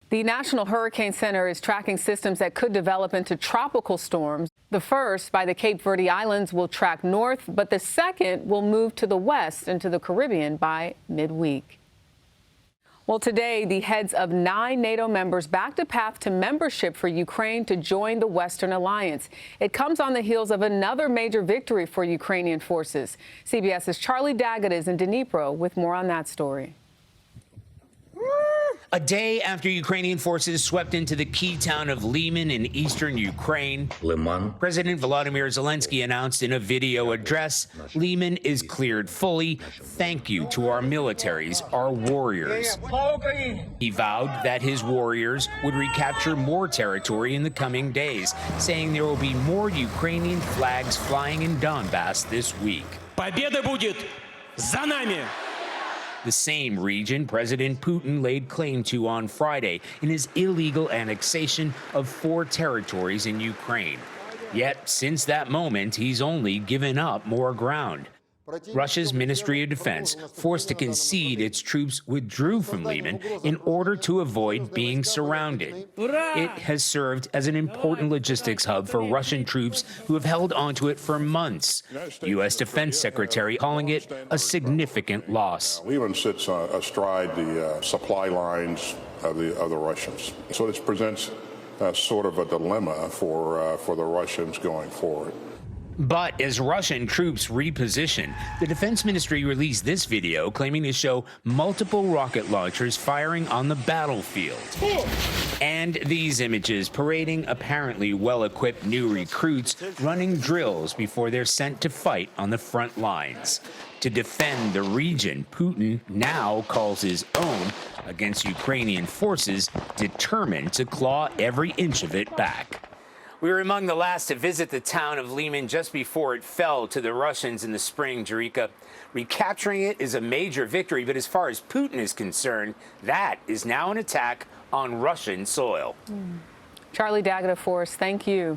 The National Hurricane Center is tracking systems that could develop into tropical storms. The first, by the Cape Verde Islands, will track north, but the second will move to the west into the Caribbean by midweek. Well, today, the heads of 9 NATO members backed a path to membership for Ukraine to join the Western Alliance. It comes on the heels of another major victory for Ukrainian forces. CBS's Charlie Daggett is in Dnipro with more on that story. A day after Ukrainian forces swept into the key town of Lyman in eastern Ukraine, Lyman. President Volodymyr Zelensky announced in a video address, "Lyman is cleared fully. Thank you to our militaries, our warriors." He vowed that his warriors would recapture more territory in the coming days, saying there will be more Ukrainian flags flying in Donbass this week. Победа будет за нами! The same region President Putin laid claim to on Friday in his illegal annexation of 4 territories in Ukraine. Yet, since that moment, he's only given up more ground. Russia's Ministry of Defense, forced to concede its troops, withdrew from Lyman in order to avoid being surrounded. It has served as an important logistics hub for Russian troops who have held onto it for months. U.S. Defense Secretary calling it a significant loss. Lyman sits astride the supply lines of the Russians. So this presents sort of a dilemma for the Russians going forward. But as Russian troops reposition, the Defense Ministry released this video claiming to show multiple rocket launchers firing on the battlefield. And these images parading apparently well-equipped new recruits running drills before they're sent to fight on the front lines. To defend the region Putin now calls his own against Ukrainian forces determined to claw every inch of it back. We were among the last to visit the town of Lyman just before it fell to the Russians in the spring, Jerika. Recapturing it is a major victory, but as far as Putin is concerned, that is now an attack on Russian soil. Charlie Daggett for us, thank you.